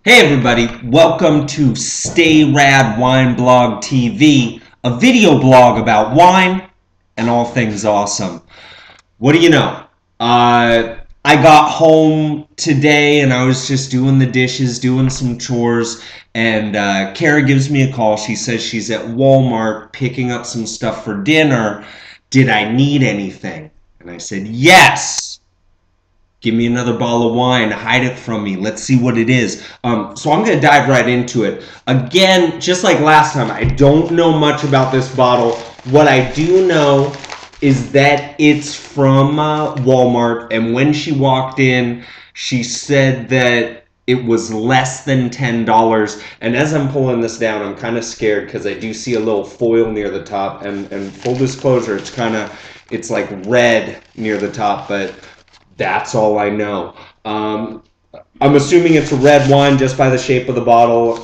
Hey everybody, welcome to Stay Rad Wine Blog TV, a video blog about wine and all things awesome. What do you know? I got home today and I was just doing the dishes, doing some chores, and Kara gives me a call. She says she's at Walmart picking up some stuff for dinner. Did I need anything? And I said, yes. Give me another bottle of wine, hide it from me. Let's see what it is. So I'm going to dive right into it. Again, just like last time, I don't know much about this bottle. What I do know is that it's from Walmart, and when she walked in, she said that it was less than $10. And as I'm pulling this down, I'm kind of scared because I do see a little foil near the top. And full disclosure, it's like red near the top, but that's all I know. I'm assuming it's a red wine just by the shape of the bottle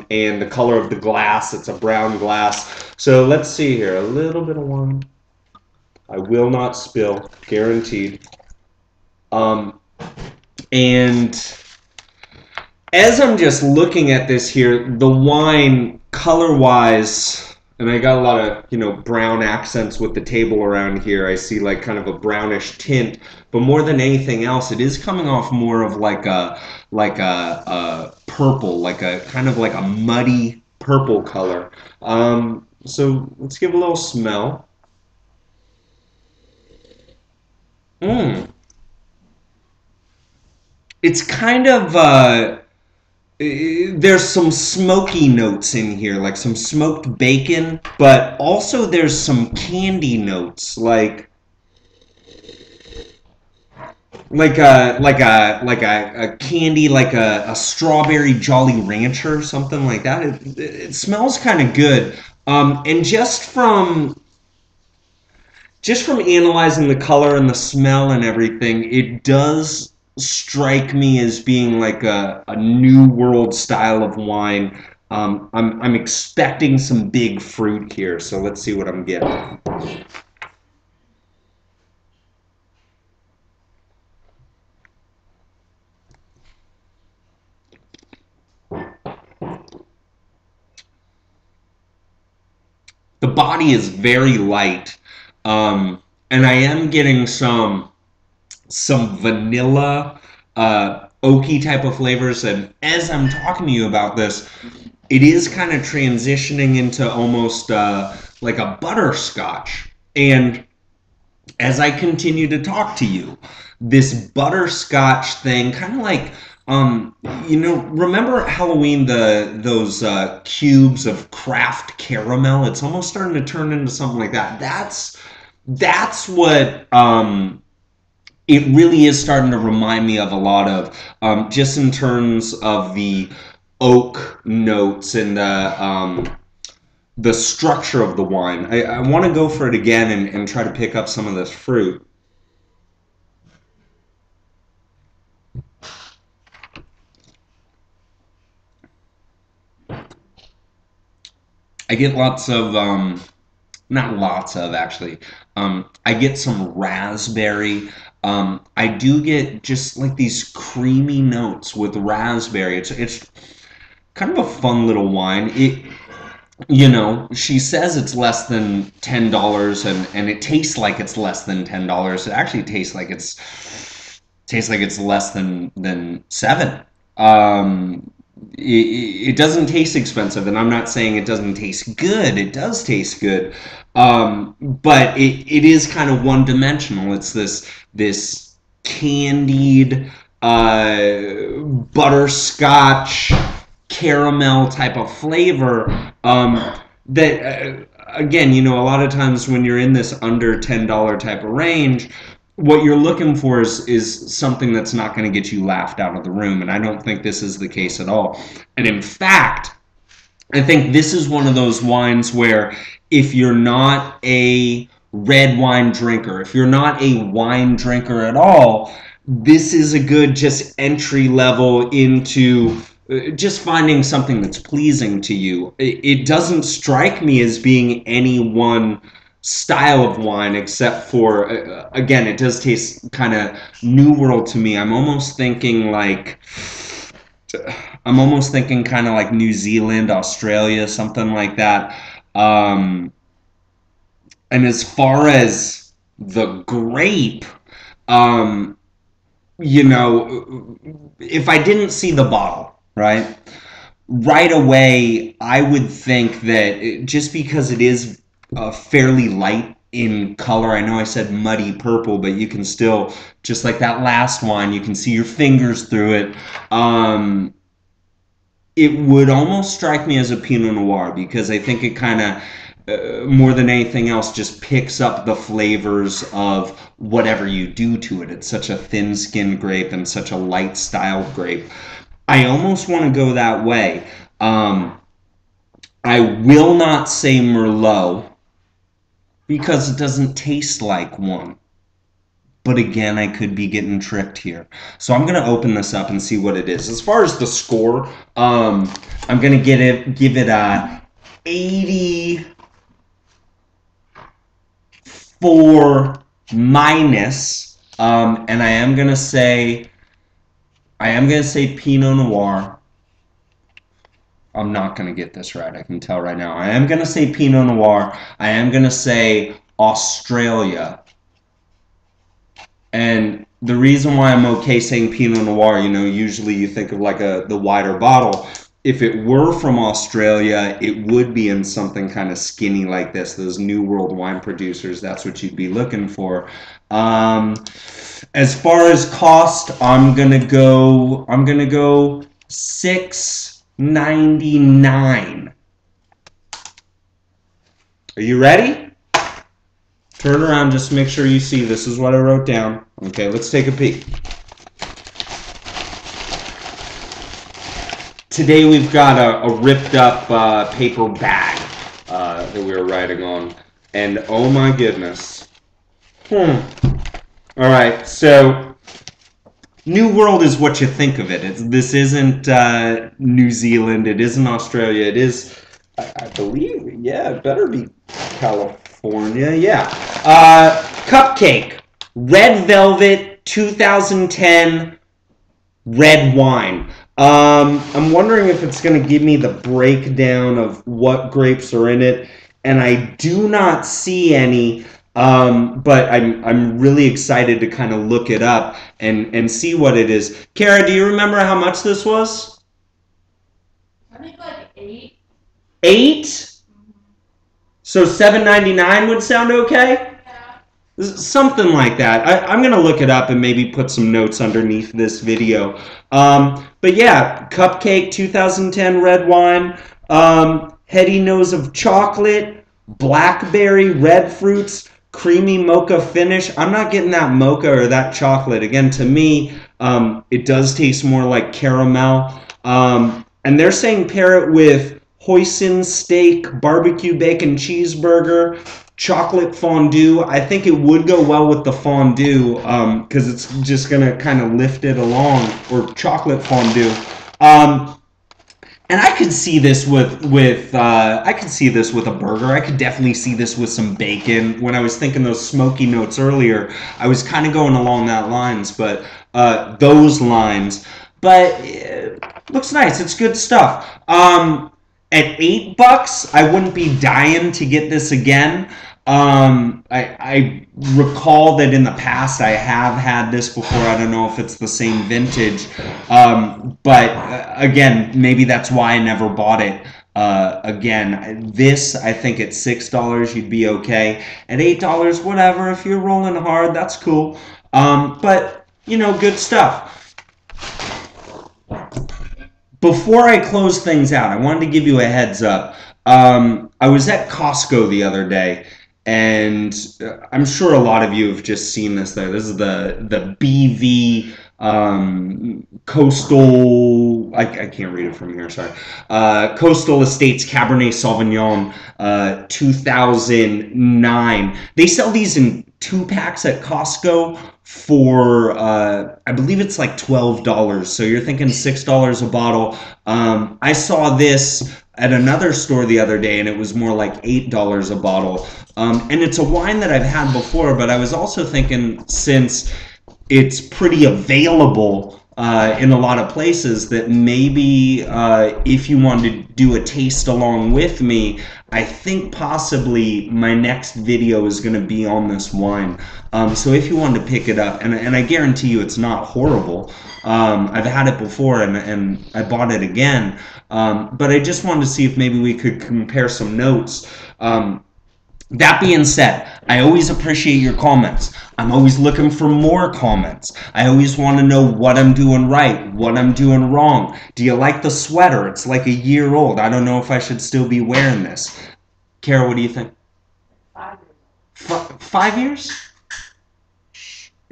and the color of the glass. It's a brown glass. So let's see here. A little bit of wine. I will not spill, guaranteed. And as I'm just looking at this here, the wine color-wise, and I got a lot of, brown accents with the table around here. I see like kind of a brownish tint, but more than anything else, it is coming off more of like a purple, like a kind of like a muddy purple color. So let's give a little smell. It's kind of there's some smoky notes in here, like some smoked bacon, but also there's some candy notes, like a candy, like a strawberry Jolly Rancher or something like that. It smells kind of good, and just from analyzing the color and the smell and everything, it does strike me as being like a new world style of wine. I'm expecting some big fruit here, so let's see what I'm getting. The body is very light, and I am getting some vanilla, oaky type of flavors. And as I'm talking to you about this, it is kind of transitioning into almost like a butterscotch. And as I continue to talk to you, this butterscotch thing, kind of like, remember at Halloween those cubes of Kraft caramel? It's almost starting to turn into something like that. That's what it really is starting to remind me of a lot of, just in terms of the oak notes and the structure of the wine. I want to go for it again and try to pick up some of this fruit. I get lots of, not lots of actually, I get some raspberry. I do get just like these creamy notes with raspberry. It's kind of a fun little wine. She says it's less than $10, and it tastes like it's less than $10. It actually tastes like it's less than $7. It doesn't taste expensive, and I'm not saying it doesn't taste good. It does taste good, but it is kind of one-dimensional. It's this candied butterscotch caramel type of flavor that again, a lot of times when you're in this under $10 type of range, what you're looking for is something that's not going to get you laughed out of the room, and I don't think this is the case at all. And in fact, I think this is one of those wines where if you're not a red wine drinker, if you're not a wine drinker at all, this is a good just entry level into just finding something that's pleasing to you. It doesn't strike me as being any one style of wine, except for, again, it does taste kind of new world to me. I'm almost thinking like I'm almost thinking kind of like New Zealand, Australia, something like that. Um, and as far as the grape, um, you know, if I didn't see the bottle, right away, I would think that just because it is fairly light in color, I know I said muddy purple, but you can still, just like that last wine, you can see your fingers through it. It would almost strike me as a Pinot Noir because I think it kind of, more than anything else, just picks up the flavors of whatever you do to it. It's such a thin-skinned grape and such a light-styled grape. I almost want to go that way. I will not say Merlot because it doesn't taste like one. But again, I could be getting tricked here. So I'm going to open this up and see what it is. As far as the score, I'm going to give it a 84 minus. And I am going to say Pinot Noir. I'm not going to get this right. I can tell right now. I am going to say Pinot Noir. I am going to say Australia. And the reason why I'm okay saying Pinot Noir, you know, usually you think of like the wider bottle. If it were from Australia, it would be in something kind of skinny like this. Those New World wine producers, that's what you'd be looking for. As far as cost, I'm gonna go $6.99. Are you ready? Turn around just to make sure you see. This is what I wrote down. Okay, let's take a peek. Today we've got a ripped up paper bag that we were writing on. And oh my goodness. Alright, so New World is what you think of it. This isn't New Zealand. It isn't Australia. It is, I believe, yeah, it better be California. Yeah. Cupcake. Red Velvet 2010 red wine. I'm wondering if it's going to give me the breakdown of what grapes are in it. And I do not see any, but I'm really excited to kind of look it up and see what it is. Kara, do you remember how much this was? I think like 8. 8? So $7.99 would sound okay? Yeah. Something like that. I'm going to look it up and maybe put some notes underneath this video. But yeah, Cupcake 2010 red wine, heady nose of chocolate, blackberry, red fruits, creamy mocha finish. I'm not getting that mocha or that chocolate. Again, to me, it does taste more like caramel. And they're saying pair it with hoisin steak, barbecue bacon cheeseburger, chocolate fondue. I think it would go well with the fondue because it's just going to kind of lift it along, or chocolate fondue. And I could see this with a burger. I could definitely see this with some bacon. When I was thinking those smoky notes earlier, I was kind of going along that lines, but those lines. But looks nice. It's good stuff. At $8, I wouldn't be dying to get this again. I recall that in the past I have had this before. I don't know if it's the same vintage, but again, maybe that's why I never bought it. Again, this, I think at $6 you'd be okay. At $8, whatever. If you're rolling hard, that's cool. But you know, good stuff. Before I close things out, I wanted to give you a heads up. I was at Costco the other day, and I'm sure a lot of you have just seen this there. This is the BV Coastal, I can't read it from here, sorry. Coastal Estates Cabernet Sauvignon 2009. They sell these in 2-packs at Costco for, I believe it's like $12. So you're thinking $6 a bottle. I saw this at another store the other day, and it was more like $8 a bottle. And it's a wine that I've had before, but I was also thinking, since it's pretty available, in a lot of places that maybe if you wanted to do a taste along with me, I think possibly my next video is going to be on this wine. So if you wanted to pick it up, and I guarantee you it's not horrible. I've had it before and I bought it again. But I just wanted to see if maybe we could compare some notes. That being said, I always appreciate your comments. I'm always looking for more comments. I always want to know what I'm doing right, what I'm doing wrong. Do you like the sweater? It's like a year old. I don't know if I should still be wearing this. Kara, what do you think? 5 years. 5 years?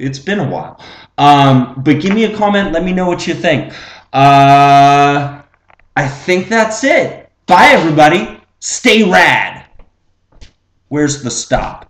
It's been a while. But give me a comment. Let me know what you think. I think that's it. Bye, everybody. Stay rad. Where's the stop?